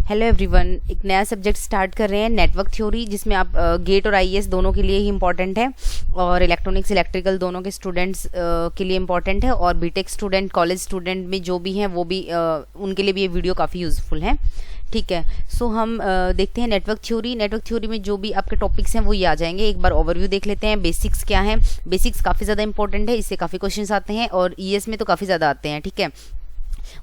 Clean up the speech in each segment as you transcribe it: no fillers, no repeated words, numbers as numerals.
Hello everyone, एक नया subject start कर रहे हैं नेटवर्क थ्योरी, जिसमें आप गेट और आईएएस दोनों के लिए ही इम्पॉर्टेंट है और इलेक्ट्रॉनिक्स इलेक्ट्रिकल दोनों के स्टूडेंट्स के लिए इम्पॉर्टेंट है और बीटेक स्टूडेंट कॉलेज स्टूडेंट में जो भी हैं वो भी उनके लिए भी ये वीडियो काफ़ी यूज़फुल है। ठीक है, सो हम देखते हैं नेटवर्क थ्योरी। नेटवर्क थ्योरी में जो भी आपके टॉपिक्स हैं वो ये आ जाएंगे। एक बार ओवरव्यू देख लेते हैं, बेसिक्स क्या है। बेसिक्स काफ़ी ज़्यादा इंपॉर्टेंट है, इससे काफ़ी क्वेश्चंस आते हैं और ईएस में तो काफ़ी ज़्यादा आते हैं। ठीक है,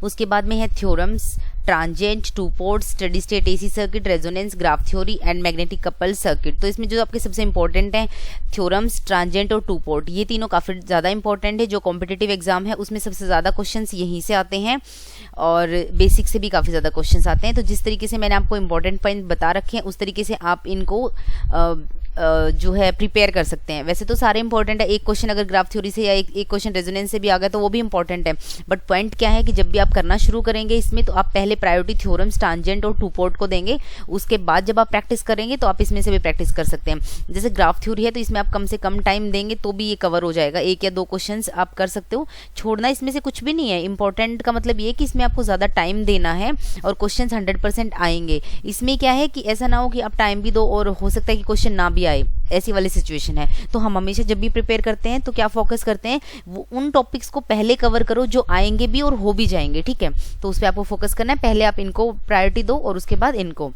उसके बाद में है theorems, transient, two port, steady state AC circuit, resonance, graph theory and magnetic couple circuit. तो इसमें जो आपके सबसे इंपॉर्टेंट हैं थ्योरम्स, ट्रांजिएंट और टू पोर्ट, ये तीनों काफ़ी ज़्यादा इंपॉर्टेंट है। जो कॉम्पिटिटिव एग्जाम है उसमें सबसे ज़्यादा क्वेश्चंस यहीं से आते हैं और बेसिक से भी काफ़ी ज़्यादा क्वेश्चंस आते हैं। तो जिस तरीके से मैंने आपको इंपॉर्टेंट पॉइंट बता रखे हैं उस तरीके से आप इनको जो है प्रिपेयर कर सकते हैं। वैसे तो सारे इंपॉर्टेंट है, एक क्वेश्चन अगर ग्राफ थ्योरी से या एक क्वेश्चन रेजोनेंस से भी आ गया तो वो भी इंपॉर्टेंट है, बट पॉइंट क्या है कि जब भी आप करना शुरू करेंगे इसमें तो आप पहले प्रायोरिटी थ्योरम्स, ट्रांजिएंट और टू पोर्ट को देंगे। उसके बाद जब आप प्रैक्टिस करेंगे तो आप इसमें से भी प्रैक्टिस कर सकते हैं। जैसे ग्राफ थ्योरी है तो इसमें आप कम से कम टाइम देंगे तो भी ये कवर हो जाएगा, एक या दो क्वेश्चन आप कर सकते हो। छोड़ना इसमें से कुछ भी नहीं है। इंपॉर्टेंट का मतलब ये कि इसमें आपको ज़्यादा टाइम देना है और क्वेश्चन 100% आएंगे। इसमें क्या है कि ऐसा ना हो कि आप टाइम भी दो और हो सकता है कि क्वेश्चन ना भी आए, ऐसी वाली सिचुएशन है। तो हम हमेशा जब भी प्रिपेयर करते हैं तो क्या फोकस करते हैं, वो उन टॉपिक्स को पहले कवर करो जो आएंगे भी और हो भी जाएंगे। ठीक है, तो उस पर आपको फोकस करना है, पहले आप इनको प्रायोरिटी दो और उसके बाद इनको।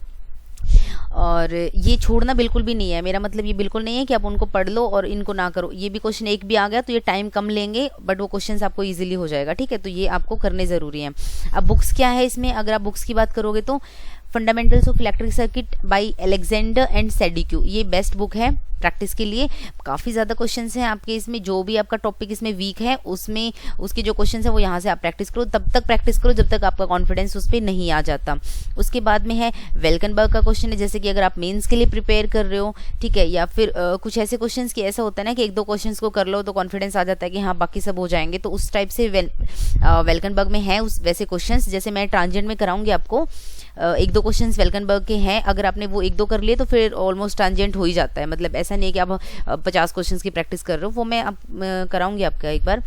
और ये छोड़ना बिल्कुल भी नहीं है, मेरा मतलब ये बिल्कुल नहीं है कि आप उनको पढ़ लो और इनको ना करो। ये भी क्वेश्चन एक भी आ गया तो ये टाइम कम लेंगे बट वो क्वेश्चन आपको इजीली हो जाएगा। ठीक है, तो ये आपको करने ज़रूरी है। अब बुक्स क्या है इसमें, अगर आप बुक्स की बात करोगे तो fundamentals of electric circuit by Alexander and Sadiku, ये बेस्ट बुक है प्रैक्टिस के लिए। काफ़ी ज़्यादा क्वेश्चंस हैं आपके इसमें, जो भी आपका टॉपिक इसमें वीक है उसमें उसके जो क्वेश्चंस है वो यहाँ से आप प्रैक्टिस करो, तब तक प्रैक्टिस करो जब तक आपका कॉन्फिडेंस उस पर नहीं आ जाता। उसके बाद में है वेल्कनबर्ग का क्वेश्चन है, जैसे कि अगर आप मेंस के लिए प्रिपेयर कर रहे हो, ठीक है, या फिर कुछ ऐसे क्वेश्चन की ऐसा होता है ना कि एक दो क्वेश्चन को कर लो तो कॉन्फिडेंस आ जाता है कि हाँ बाकी सब हो जाएंगे, तो उस टाइप से वेल्कनबर्ग में है उस वैसे क्वेश्चन। जैसे मैं ट्रांजिएंट में कराऊंगी आपको, एक दो क्वेश्चंस वेल्कनबर्ग के हैं, अगर आपने वो एक दो कर लिए तो फिर ऑलमोस्ट ट्रांजिएंट हो ही जाता है। मतलब ऐसा नहीं है कि आप 50 क्वेश्चंस की प्रैक्टिस कर रहे हो, वो मैं कराऊंगी आपका एक बार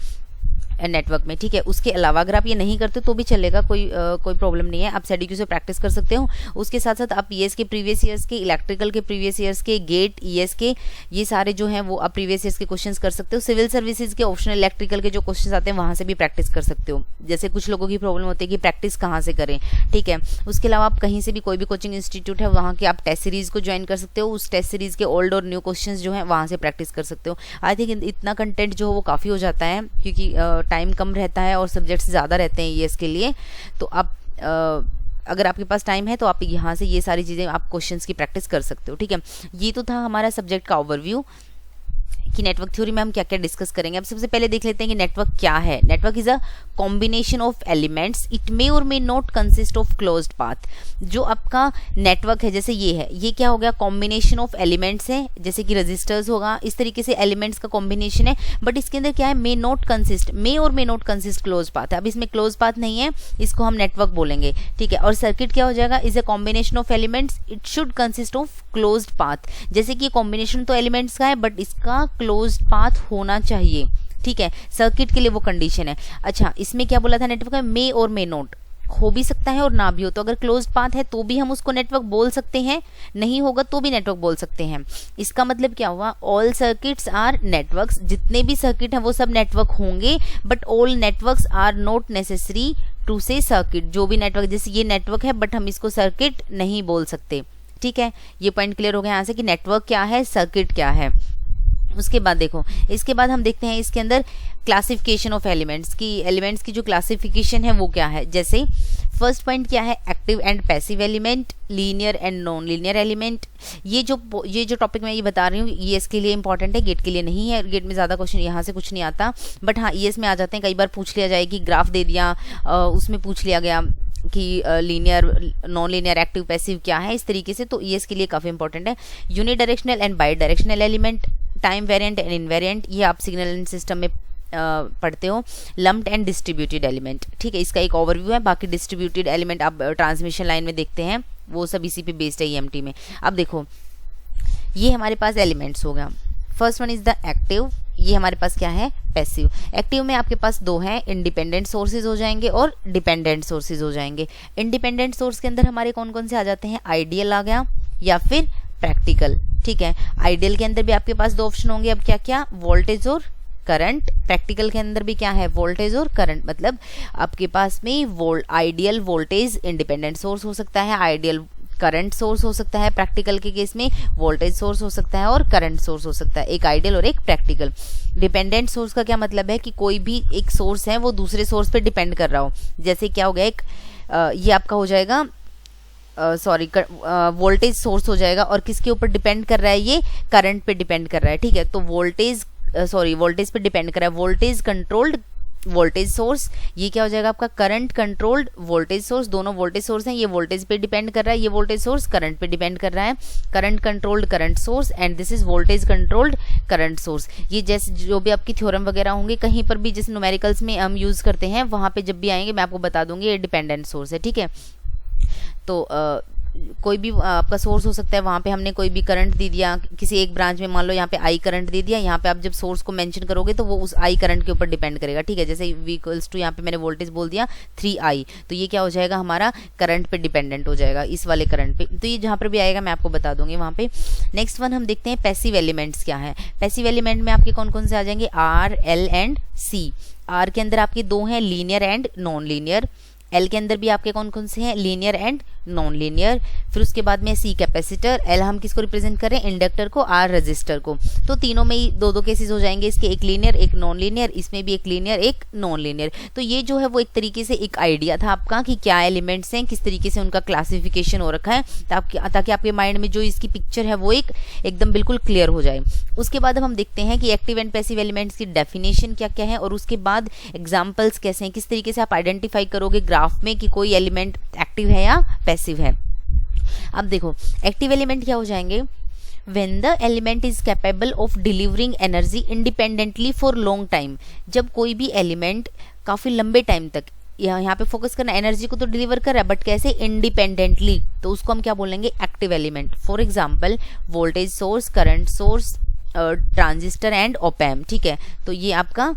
नेटवर्क में। ठीक है, उसके अलावा अगर आप ये नहीं करते तो भी चलेगा, कोई प्रॉब्लम नहीं है, आप सेडिक्यू से प्रैक्टिस कर सकते हो। उसके साथ साथ आप ईएस के प्रीवियस ईयर्स के, इलेक्ट्रिकल के प्रीवियस ईयर्स के, गेट ईएस के, ये सारे जो हैं वो आप प्रीवियस ईयर्स के क्वेश्चंस कर सकते हो। सिविल सर्विसेज के ऑप्शनल इलेक्ट्रिकल के जो क्वेश्चंस आते हैं वहां से भी प्रैक्टिस कर सकते हो। जैसे कुछ लोगों की प्रॉब्लम होती है कि प्रैक्टिस कहाँ से करें। ठीक है, उसके अलावा आप कहीं से भी, कोई भी कोचिंग इंस्टीट्यूट है वहाँ के आप टेस्ट सीरीज को ज्वाइन कर सकते हो, उस टेस्ट सीरीज के ओल्ड और न्यू क्वेश्चंस जो हैं वहाँ से प्रैक्टिस कर सकते हो। आई थिंक इतना कंटेंट जो हो वो काफ़ी हो जाता है क्योंकि टाइम कम रहता है और सब्जेक्ट्स ज़्यादा रहते हैं ईएस के लिए। तो आप अगर आपके पास टाइम है तो आप यहाँ से ये सारी चीज़ें, आप क्वेश्चंस की प्रैक्टिस कर सकते हो। ठीक है, ये तो था हमारा सब्जेक्ट का ओवरव्यू कि नेटवर्क थ्योरी में हम क्या क्या डिस्कस करेंगे। अब सबसे पहले देख लेते हैं कि नेटवर्क क्या है। Network is a combination of elements, it may or may not consist of closed path. जो आपका नेटवर्क है जैसे ये है, ये क्या हो गया, कॉम्बिनेशन ऑफ एलिमेंट्स है, जैसे कि रजिस्टर्स होगा, इस तरीके से एलिमेंट्स का कॉम्बिनेशन है, बट इसके अंदर क्या है, मे not consist, may or may not consist close path है। अब इसमें क्लोज पाथ नहीं है, इसको हम नेटवर्क बोलेंगे। ठीक है, और सर्किट क्या हो जाएगा, is a combination of elements, it should consist of closed path. जैसे कि कॉम्बिनेशन तो एलिमेंट्स का है बट इसका क्लोज्ड पाथ होना चाहिए। ठीक है, सर्किट के लिए वो कंडीशन है। अच्छा, इसमें क्या बोला था नेटवर्क में, मे और मे नॉट हो भी सकता है और ना भी हो, तो अगर क्लोज्ड पाथ है तो भी हम उसको नेटवर्क बोल सकते हैं, नहीं होगा तो भी नेटवर्क बोल सकते हैं। इसका मतलब क्या हुआ, ऑल सर्किट्स आर नेटवर्क्स, जितने भी सर्किट हैं वो सब नेटवर्क होंगे, but all networks are not necessary to say circuit. जो भी नेटवर्क, जैसे ये नेटवर्क है बट हम इसको सर्किट नहीं बोल सकते। ठीक है, ये पॉइंट क्लियर हो गया यहाँ से कि नेटवर्क क्या है, सर्किट क्या है। उसके बाद देखो, इसके बाद हम देखते हैं इसके अंदर क्लासिफिकेशन ऑफ एलिमेंट्स की, एलिमेंट्स की जो क्लासिफिकेशन है वो क्या है। जैसे फर्स्ट पॉइंट क्या है, active and passive element, linear and non linear element. ये जो टॉपिक मैं ये बता रही हूँ ईएस के लिए इंपॉर्टेंट है, गेट के लिए नहीं है। गेट में ज़्यादा क्वेश्चन यहाँ से कुछ नहीं आता, बट हाँ ईएस में आ जाते हैं। कई बार पूछ लिया जाए कि ग्राफ दे दिया, उसमें पूछ लिया गया कि linear, non linear, active, passive क्या है, इस तरीके से। तो ईएस के लिए काफ़ी इंपॉर्टेंट है। Unidirectional and bidirectional element, time variant and invariant, ये आप सिग्नल एंड सिस्टम में पढ़ते हो। लम्प्ड एंड डिस्ट्रीब्यूटेड एलिमेंट, ठीक है, इसका एक ओवरव्यू है। बाकी डिस्ट्रीब्यूटेड एलिमेंट आप ट्रांसमिशन लाइन में देखते हैं, वो सब इसी पे बेस्ड है ईएमटी में। अब देखो, ये हमारे पास एलिमेंट्स हो गया। First one is the active, ये हमारे पास क्या है, पैसिव। एक्टिव में आपके पास दो हैं, इंडिपेंडेंट सोर्सेज हो जाएंगे और डिपेंडेंट सोर्सेज हो जाएंगे। इंडिपेंडेंट सोर्स के अंदर हमारे कौन कौन से आ जाते हैं, आइडियल आ गया या फिर प्रैक्टिकल, ठीक है। आइडियल के अंदर भी आपके पास दो ऑप्शन होंगे, अब क्या क्या, वोल्टेज और करंट। प्रैक्टिकल के अंदर भी क्या है, वोल्टेज और करंट। मतलब आपके पास में आइडियल वोल्टेज इंडिपेंडेंट सोर्स हो सकता है, आइडियल करंट सोर्स हो सकता है, प्रैक्टिकल के केस में वोल्टेज सोर्स हो सकता है और करंट सोर्स हो सकता है, एक आइडियल और एक प्रैक्टिकल। डिपेंडेंट सोर्स का क्या मतलब है कि कोई भी एक सोर्स है वो दूसरे सोर्स पे डिपेंड कर रहा हो। जैसे क्या हो गया, एक ये आपका हो जाएगा वोल्टेज सोर्स हो जाएगा, और किसके ऊपर डिपेंड कर रहा है, ये करंट पे डिपेंड कर रहा है, ठीक है। तो वोल्टेज पे डिपेंड कर रहा है, वोल्टेज कंट्रोल्ड वोल्टेज सोर्स। ये क्या हो जाएगा आपका, करंट कंट्रोल्ड वोल्टेज सोर्स। दोनों वोल्टेज सोर्स हैं, ये वोल्टेज पे डिपेंड कर रहा है, ये वोल्टेज सोर्स करंट पे डिपेंड कर रहा है। Current controlled current source and this is voltage controlled current source. ये जैसे जो भी आपकी थ्योरम वगैरह होंगे कहीं पर भी जैसे न्यूमेरिकल्स में हम यूज करते हैं, वहां पे जब भी आएंगे मैं आपको बता दूंगी ये डिपेंडेंट सोर्स है, ठीक है। तो कोई भी आपका सोर्स हो सकता है, वहाँ पे हमने कोई भी करंट दे दिया किसी एक ब्रांच में, मान लो यहाँ पे आई करंट दे दिया, यहाँ पे आप जब सोर्स को मेंशन करोगे तो वो उस आई करंट के ऊपर डिपेंड करेगा, ठीक है। जैसे V इक्वल्स टू यहाँ पे मैंने वोल्टेज बोल दिया 3I, तो ये क्या हो जाएगा हमारा करंट पे डिपेंडेंट हो जाएगा, इस वाले करंट पे। तो ये जहाँ पर भी आएगा मैं आपको बता दूंगी वहाँ पे। नेक्स्ट वन हम देखते हैं पैसिव एलिमेंट्स क्या है। पैसिव एलिमेंट में आपके कौन कौन से आ जाएंगे, R, L and C। R के अंदर आपके दो हैं, linear and non linear. L के अंदर भी आपके कौन कौन से हैं, लीनियर एंड नॉन लीनियर। फिर उसके बाद में C कैपेसिटर, L हम किसको रिप्रेजेंट कर रहे हैं, इंडक्टर को, R रजिस्टर को। तो तीनों में ही दो दो केसेस हो जाएंगे इसके, एक लीनियर एक नॉन लीनियर, इसमें भी एक लीनियर एक नॉन लीनियर। तो ये जो है वो एक तरीके से एक आइडिया था आपका कि क्या एलिमेंट्स हैं, किस तरीके से उनका क्लासिफिकेशन हो रखा है, ताकि आपके माइंड में जो इसकी पिक्चर है वो एकदम बिल्कुल क्लियर हो जाए। उसके बाद अब हम देखते हैं कि एक्टिव एंड पैसिव एलिमेंट्स की डेफिनेशन क्या क्या है, और उसके बाद एग्जाम्पल्स कैसे हैं, किस तरीके से आप आइडेंटिफाई करोगे ग्राफ में कि कोई एलिमेंट एक्टिव है या पैसिव है। अब देखो एक्टिव एलिमेंट क्या हो जाएंगे, when the element is capable of delivering energy independently for long time। जब कोई भी एलिमेंट काफी लंबे टाइम तक, यहाँ पे फोकस करना, एनर्जी को तो डिलीवर कर रहा है बट कैसे, इंडिपेंडेंटली, तो उसको हम क्या बोलेंगे, active element. For example voltage source, current source, transistor and op-amp, ठीक है। तो ये आपका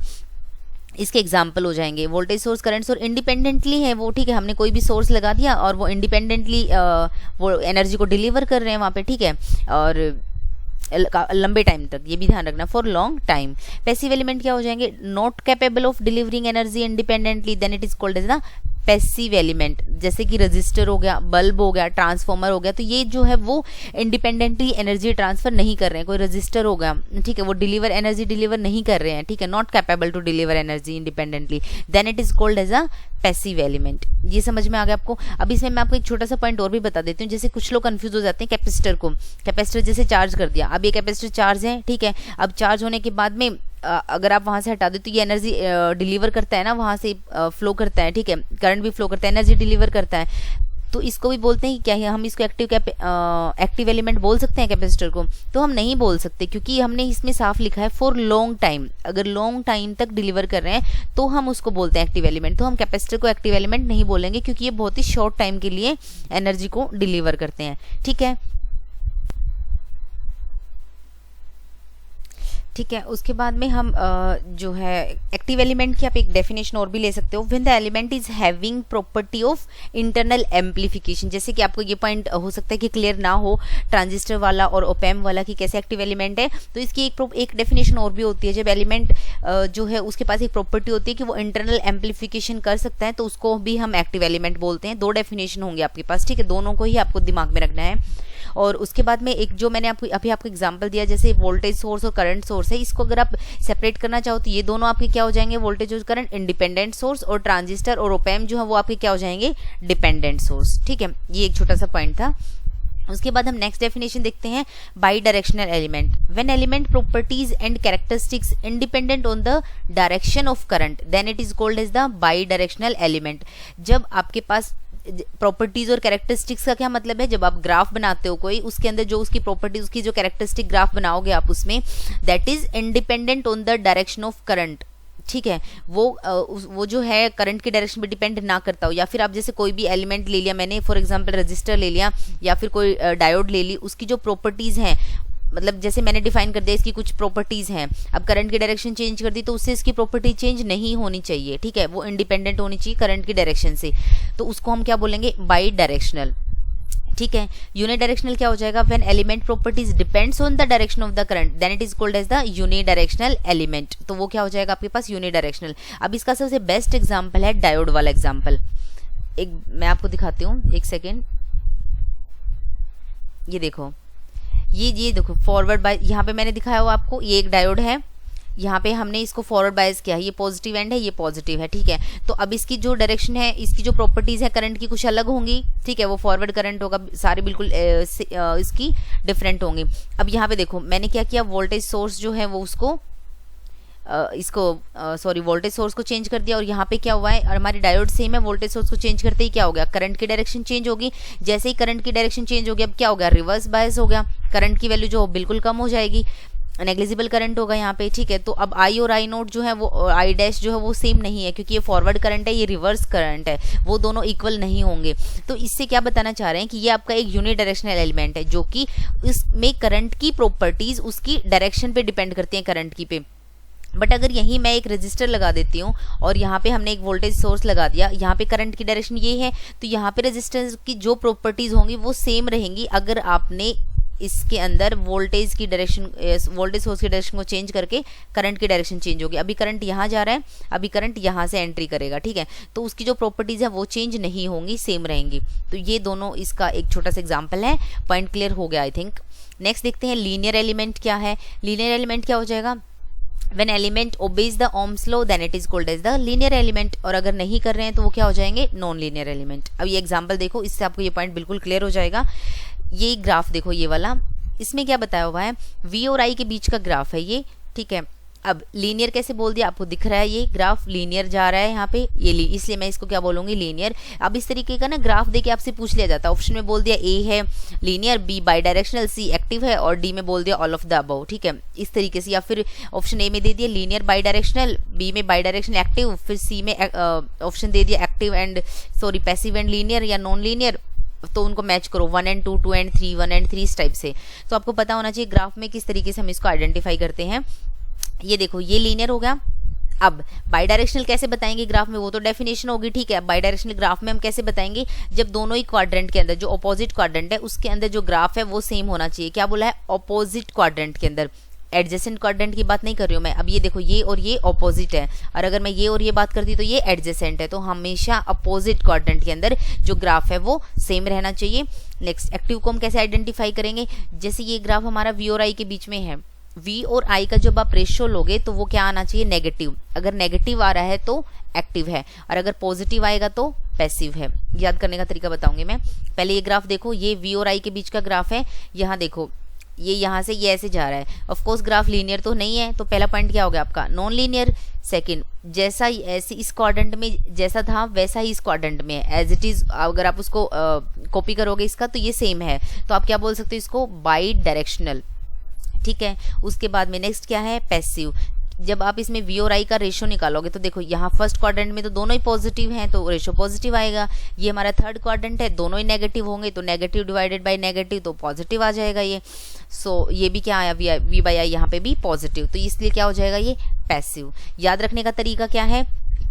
इसके एग्जाम्पल हो जाएंगे। Voltage source current source independently है वो, ठीक है, हमने कोई भी सोर्स लगा दिया और वो इंडिपेंडेंटली वो एनर्जी को डिलीवर कर रहे हैं वहाँ पे, ठीक है, और लंबे टाइम तक, ये भी ध्यान रखना, for long time. Passive element क्या हो जाएंगे, not capable of delivering energy independently, then it is called as ना पैसिव एलिमेंट। जैसे कि रजिस्टर हो गया, बल्ब हो गया, ट्रांसफॉर्मर हो गया, तो ये जो है वो इंडिपेंडेंटली एनर्जी ट्रांसफर नहीं कर रहे हैं। कोई रजिस्टर हो गया, ठीक है, वो एनर्जी डिलीवर नहीं कर रहे हैं, ठीक है, not capable to deliver energy independently, then it is called as a passive element. ये समझ में आ गया आपको। अब इसमें मैं आपको एक छोटा सा पॉइंट और भी बता देती हूँ। जैसे कुछ लोग कंफ्यूज हो जाते हैं कैपेसिटर को, कैपेसिटर जैसे चार्ज कर दिया, अब ये कैपेसिटर चार्ज है, ठीक है, अब चार्ज होने के बाद में अगर आप वहां से हटा दो तो ये एनर्जी डिलीवर करता है ना, वहां से फ्लो करता है, ठीक है, करंट भी फ्लो करता है, एनर्जी डिलीवर करता है। तो इसको भी बोलते हैं कि क्या है, हम इसको एक्टिव एलिमेंट बोल सकते हैं कैपेसिटर को, तो हम नहीं बोल सकते, क्योंकि हमने इसमें साफ लिखा है फॉर लॉन्ग टाइम। अगर लॉन्ग टाइम तक डिलीवर कर रहे हैं तो हम उसको बोलते हैं एक्टिव एलिमेंट। तो हम कैपेसिटर को एक्टिव एलिमेंट नहीं बोलेंगे, क्योंकि ये बहुत ही शॉर्ट टाइम के लिए एनर्जी को डिलीवर करते हैं, ठीक है। ठीक है, उसके बाद में हम जो है एक्टिव एलिमेंट की आप एक डेफिनेशन और भी ले सकते हो। When the element is having property of internal amplification. जैसे कि आपको ये पॉइंट हो सकता है कि क्लियर ना हो ट्रांजिस्टर वाला और ओपैम्प वाला कि कैसे एक्टिव एलिमेंट है, तो इसकी एक डेफिनेशन और भी होती है। जब एलिमेंट जो है उसके पास एक प्रॉपर्टी होती है कि वो इंटरनल एम्पलीफिकेशन कर सकता है, तो उसको भी हम एक्टिव एलिमेंट बोलते हैं। दो डेफिनेशन होंगे आपके पास, ठीक है, दोनों को ही आपको दिमाग में रखना है। और उसके बाद में एक जो मैंने अभी आपको एग्जांपल दिया, जैसे वोल्टेज सोर्स और करंट सोर्स है, इसको अगर आप सेपरेट करना चाहो तो ये दोनों आपके क्या हो जाएंगे, वोल्टेज और करंट इंडिपेंडेंट सोर्स, और ट्रांजिस्टर और ओपैम्प जो है वो आपके क्या हो जाएंगे, डिपेंडेंट सोर्स, ठीक है। ये एक छोटा सा पॉइंट था। उसके बाद हम नेक्स्ट डेफिनेशन देखते हैं, bidirectional element. When element properties and characteristics independent on the direction of current, then it is called as the bidirectional element. जब आपके पास प्रॉपर्टीज और कैरेक्टरिस्टिक्स का क्या मतलब है, जब आप ग्राफ बनाते हो कोई, उसके अंदर जो उसकी प्रॉपर्टीज, उसकी जो कैरेक्टरिस्टिक ग्राफ बनाओगे आप उसमें, that is independent on the direction of current, ठीक है, वो जो है करंट की डायरेक्शन पे डिपेंड ना करता हो। या फिर आप जैसे कोई भी एलिमेंट ले लिया मैंने, फॉर एग्जांपल रजिस्टर ले लिया या फिर कोई डायोड ले ली, उसकी जो प्रॉपर्टीज हैं मतलब जैसे मैंने डिफाइन कर दिया इसकी कुछ प्रॉपर्टीज हैं, अब करंट की डायरेक्शन चेंज कर दी तो उससे इसकी प्रॉपर्टी चेंज नहीं होनी चाहिए, ठीक है, वो इंडिपेंडेंट होनी चाहिए करंट की डायरेक्शन से, तो उसको हम क्या बोलेंगे, बाई डायरेक्शनल, ठीक है। यूनिडायरेक्शनल क्या हो जाएगा, when element properties depends on the direction of the current then it is called as the unidirectional element, तो वो क्या हो जाएगा आपके पास, यूनिडायरेक्शनल। अब इसका सबसे बेस्ट एग्जांपल है डायोड वाला एग्जांपल, एक मैं आपको दिखाती हूँ, एक सेकेंड, ये देखो, ये देखो फॉरवर्ड बाय, यहाँ पे मैंने दिखाया हुआ आपको, ये एक डायोड है, यहाँ पे हमने इसको फॉरवर्ड बायस किया है, ये पॉजिटिव एंड है, ये पॉजिटिव है, ठीक है। तो अब इसकी जो डायरेक्शन है, इसकी जो प्रॉपर्टीज है करंट की कुछ अलग होंगी, ठीक है, वो फॉरवर्ड करंट होगा, सारे बिल्कुल इसकी डिफरेंट होंगी। अब यहाँ पे देखो मैंने क्या किया, वोल्टेज सोर्स जो है वो उसको वोल्टेज सोर्स को चेंज कर दिया, और यहाँ पे क्या हुआ है, और हमारी डायोड सेम है, वोल्टेज सोर्स को चेंज करते ही क्या हो गया, करंट की डायरेक्शन चेंज होगी। जैसे ही करंट की डायरेक्शन चेंज हो गया, अब क्या हो गया, रिवर्स बायस हो गया, करंट की वैल्यू जो बिल्कुल कम हो जाएगी, नेग्लिजिबल करंट होगा यहाँ पे, ठीक है। तो अब आई और आई नोट जो है वो, आई डैश जो है वो सेम नहीं है, क्योंकि ये फॉरवर्ड करंट है, ये रिवर्स करंट है, वो दोनों इक्वल नहीं होंगे। तो इससे क्या बताना चाह रहे हैं कि ये आपका एक यूनिडायरेक्शनल एलिमेंट है, जो कि इसमें करंट की प्रॉपर्टीज उसकी डायरेक्शन पे डिपेंड करती हैं, करंट की पे। बट अगर यहीं मैं एक रजिस्टर लगा देती हूँ और यहाँ पे हमने एक वोल्टेज सोर्स लगा दिया, यहाँ पे करंट की डायरेक्शन ये है, तो यहाँ पे रजिस्टर की जो प्रॉपर्टीज होंगी वो सेम रहेंगी, अगर आपने इसके अंदर वोल्टेज की डायरेक्शन, वोल्टेज सोर्स की डायरेक्शन को चेंज करके करंट की डायरेक्शन चेंज होगी। अभी करंट यहाँ जा रहा है, अभी करंट यहाँ से एंट्री करेगा, ठीक है, तो उसकी जो प्रॉपर्टीज है वो चेंज नहीं होंगी, सेम रहेंगी। तो ये दोनों इसका एक छोटा सा एग्जाम्पल है, पॉइंट क्लियर हो गया आई थिंक। नेक्स्ट देखते हैं लीनियर एलिमेंट क्या है। लीनियर एलिमेंट क्या हो जाएगा, when element obeys the Ohm's law then it is called as the linear element, और अगर नहीं कर रहे हैं तो वो क्या हो जाएंगे, नॉन लीनियर एलिमेंट। अब ये एग्जांपल देखो, इससे आपको ये पॉइंट बिल्कुल क्लियर हो जाएगा। ये ग्राफ देखो, ये वाला, इसमें क्या बताया हुआ है, V और I के बीच का ग्राफ है ये, ठीक है। अब लीनियर कैसे बोल दिया, आपको दिख रहा है ये ग्राफ लीनियर जा रहा है यहाँ पे, ये इसलिए मैं इसको क्या बोलूंगी, लीनियर। अब इस तरीके का ना ग्राफ देके आपसे पूछ लिया जाता है, ऑप्शन में बोल दिया ए है linear, B by directional, C active है, और डी में बोल दिया ऑल ऑफ द अबव, ठीक है, इस तरीके से। या फिर ऑप्शन ए में दे दिया लीनियर बाई डायरेक्शनल, बी में बाई डायरेक्शनल एक्टिव, फिर सी में ऑप्शन दे दिया active and passive and linear या नॉन लीनियर, तो उनको मैच करो 1 and 2, 2 and 3, 1 and 3 इस टाइप से। तो आपको पता होना चाहिए ग्राफ में किस तरीके से हम इसको आइडेंटिफाई करते हैं। ये देखो ये लीनियर हो गया। अब बाई डायरेक्शनल कैसे बताएंगे ग्राफ में, वो तो डेफिनेशन होगी, ठीक है। बाई डायरेक्शनल ग्राफ में हम कैसे बताएंगे, जब दोनों ही क्वाड्रेंट के अंदर, जो अपोजिट क्वाड्रेंट है उसके अंदर जो ग्राफ है वो सेम होना चाहिए। क्या बोला है, अपोजिट क्वाड्रेंट के अंदर, एडजेसेंट क्वाड्रेंट की बात नहीं कर रही हूँ मैं। अब ये देखो ये और ये ऑपोजिट है, और अगर मैं ये और ये बात करती तो ये एडजेसेंट है, तो हमेशा अपोजिट क्वाड्रेंट के अंदर जो ग्राफ है वो सेम रहना चाहिए। नेक्स्ट एक्टिव को हम कैसे आइडेंटिफाई करेंगे, जैसे ये ग्राफ हमारा वी और आई के बीच में है, वी और आई का जब आप रेशियो लोगे तो वो क्या आना चाहिए, नेगेटिव। अगर नेगेटिव आ रहा है तो एक्टिव है, और अगर पॉजिटिव आएगा तो पैसिव है। याद करने का तरीका बताऊंगी मैं। पहले ये ग्राफ देखो, ये वी और आई के बीच का ग्राफ है। यहाँ देखो ये यहाँ से ये ऐसे जा रहा है, ऑफ कोर्स ग्राफ लीनियर तो नहीं है, तो पहला पॉइंट क्या हो गया आपका, नॉन लीनियर। सेकंड, जैसा ऐसे इस क्वाड्रेंट में जैसा था वैसा ही इस क्वाड्रेंट में है, एज इट इज। अगर आप उसको कॉपी करोगे इसका तो ये सेम है, तो आप क्या बोल सकते हो इसको, बाई डायरेक्शनल, ठीक है। उसके बाद में नेक्स्ट क्या है, पैसिव। जब आप इसमें वी और आई का रेशियो निकालोगे तो देखो यहाँ फर्स्ट क्वाड्रेंट में तो दोनों ही पॉजिटिव हैं, तो रेशियो पॉजिटिव आएगा। ये हमारा थर्ड क्वाड्रेंट है, दोनों ही नेगेटिव होंगे, तो नेगेटिव डिवाइडेड बाय नेगेटिव, तो पॉजिटिव आ जाएगा ये। सो ये भी क्या आया, वी बाई आई यहाँ पे भी पॉजिटिव, तो इसलिए क्या हो जाएगा ये पैसिव। याद रखने का तरीका क्या है,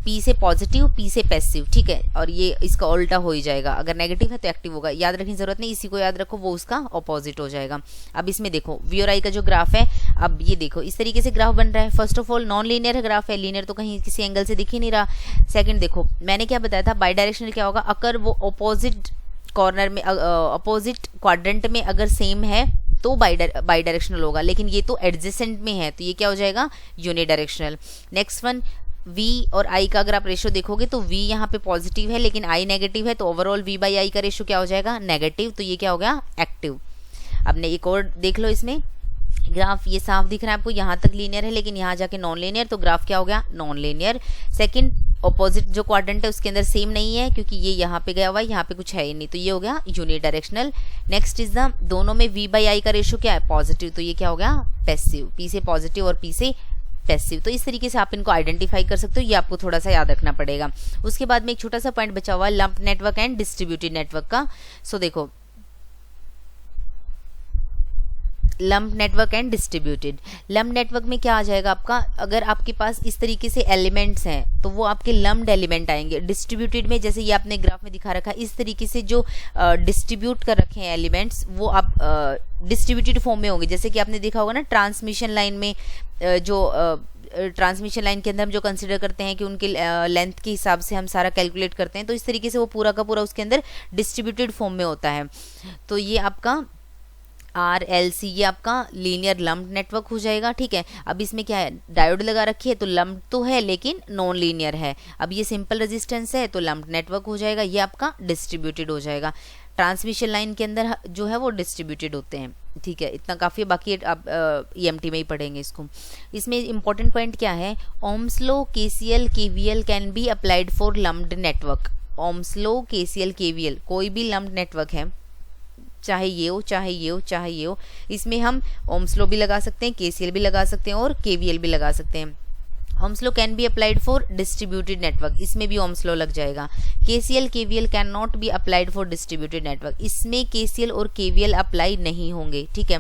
पी से पॉजिटिव, पी से पैसिव, ठीक है, और ये इसका उल्टा हो ही जाएगा, अगर नेगेटिव है तो एक्टिव होगा। याद रखने की जरूरत नहीं, इसी को याद रखो, वो उसका ऑपोजिट हो जाएगा। अब इसमें देखो वी और आई का जो ग्राफ है, अब ये देखो इस तरीके से ग्राफ बन रहा है। First of all non linear graph है, लीनियर तो कहीं किसी एंगल से दिख ही नहीं रहा। सेकंड देखो मैंने क्या बताया था, बाई डायरेक्शनल क्या होगा, अगर वो अपोजिट कॉर्नर में, अपोजिट क्वाड्रेंट में अगर सेम है तो बाई डायरेक्शनल होगा, लेकिन ये तो एडजेसेंट में है, तो ये क्या हो जाएगा, यूनिडायरेक्शनल। नेक्स्ट वन, V और I का अगर आप रेशियो देखोगे तो V यहाँ पे पॉजिटिव है लेकिन I नेगेटिव है, तो ओवरऑल V बाई आई का रेशियो क्या हो जाएगा, नेगेटिव, तो ये क्या हो गया, एक्टिव। अब ने एक और देख लो, इसमें ग्राफ ये साफ दिख रहा है आपको, यहाँ तक लीनियर है लेकिन यहाँ जाके नॉन लीनियर, तो ग्राफ क्या हो गया, नॉन लीनियर। सेकंड, ऑपोजिट जो क्वाड्रेंट है उसके अंदर सेम नहीं है, क्योंकि ये यहाँ पे गया हुआ है, यहाँ पे कुछ है ही नहीं, तो ये हो गया यूनिडायरेक्शनल। नेक्स्ट इज द, दोनों में V बाई आई का रेशियो क्या है, पॉजिटिव, तो ये क्या हो गया, पैसिव, P से पॉजिटिव और P से पैसिव। तो इस तरीके से आप इनको आइडेंटिफाई कर सकते हो, ये आपको थोड़ा सा याद रखना पड़ेगा। उसके बाद में एक छोटा सा पॉइंट बचा हुआ है, lump network and distributed network का। सो देखो lump network and distributed. Lump network में क्या आ जाएगा आपका, अगर आपके पास इस तरीके से एलिमेंट्स हैं तो वो आपके लम्प्ड एलिमेंट आएंगे। डिस्ट्रीब्यूटेड में जैसे ये आपने ग्राफ में दिखा रखा है, इस तरीके से जो डिस्ट्रीब्यूट कर रखे हैं एलिमेंट्स वो आप डिस्ट्रीब्यूटेड फॉर्म में होंगे। जैसे कि आपने देखा होगा ना ट्रांसमिशन लाइन में, जो ट्रांसमिशन लाइन के अंदर हम जो कंसिडर करते हैं कि उनके लेंथ के हिसाब से हम सारा कैलकुलेट करते हैं, तो इस तरीके से वो पूरा का पूरा उसके अंदर डिस्ट्रीब्यूटेड फॉर्म में होता है। तो ये आपका RLC ये आपका लीनियर लम्प्ड नेटवर्क हो जाएगा। ठीक है, अब इसमें क्या है, डायोड लगा रखी है तो लम्प्ड तो है लेकिन नॉन लीनियर है। अब ये सिंपल रेजिस्टेंस है तो लम्प्ड नेटवर्क हो जाएगा, ये आपका डिस्ट्रीब्यूटेड हो जाएगा। ट्रांसमिशन लाइन के अंदर जो है वो डिस्ट्रीब्यूटेड होते हैं। ठीक है, इतना काफ़ी है, बाकी आप EMT में ही पढ़ेंगे इसको। इसमें इंपॉर्टेंट पॉइंट क्या है, Ohm's law KCL KVL can be applied for lumped network. Ohm's law KCL KVL कोई भी लम्प्ड नेटवर्क है, चाहे ये हो चाहे ये हो चाहे ये हो, इसमें हम ओम्स लॉ भी लगा सकते हैं, KCL भी लगा सकते हैं और KVL भी लगा सकते हैं। Ohm's law can be applied for distributed network, इसमें भी ओम्स लॉ लग जाएगा। KCL KVL can not be applied for distributed network, इसमें KCL और KVL अप्लाई नहीं होंगे। ठीक है,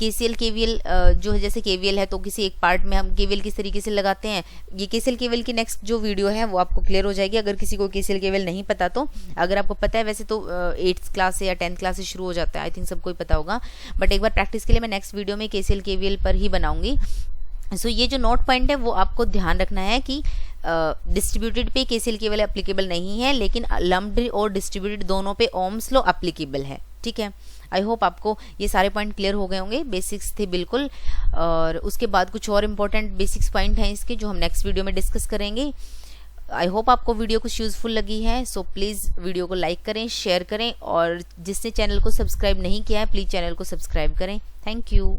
KCL KVL जो है, जैसे KVL है तो किसी एक पार्ट में हम KVL किस तरीके से लगाते हैं, ये KCL KVL की नेक्स्ट जो वीडियो है वो आपको क्लियर हो जाएगी। अगर किसी को KCL KVL नहीं पता तो, अगर आपको पता है वैसे तो 8th क्लास से या 10th क्लास से शुरू हो जाता है, आई थिंक सबको ही पता होगा, बट एक बार प्रैक्टिस के लिए मैं नेक्स्ट वीडियो में KCL KVL पर ही बनाऊंगी। सो ये जो नोट पॉइंट है वो आपको ध्यान रखना है कि डिस्ट्रीब्यूटेड पे KCL KVL एप्लीकेबल नहीं है, लेकिन लम्प्ड और डिस्ट्रीब्यूटेड दोनों पे ओम्स लॉ एप्लीकेबल है। ठीक है, आई होप आपको ये सारे पॉइंट क्लियर हो गए होंगे, बेसिक्स थे बिल्कुल। और उसके बाद कुछ और इम्पोर्टेंट बेसिक्स पॉइंट हैं इसके जो हम नेक्स्ट वीडियो में डिस्कस करेंगे। आई होप आपको वीडियो कुछ यूज़फुल लगी है। सो प्लीज़ वीडियो को लाइक करें, शेयर करें, और जिसने चैनल को सब्सक्राइब नहीं किया है प्लीज़ चैनल को सब्सक्राइब करें। Thank you.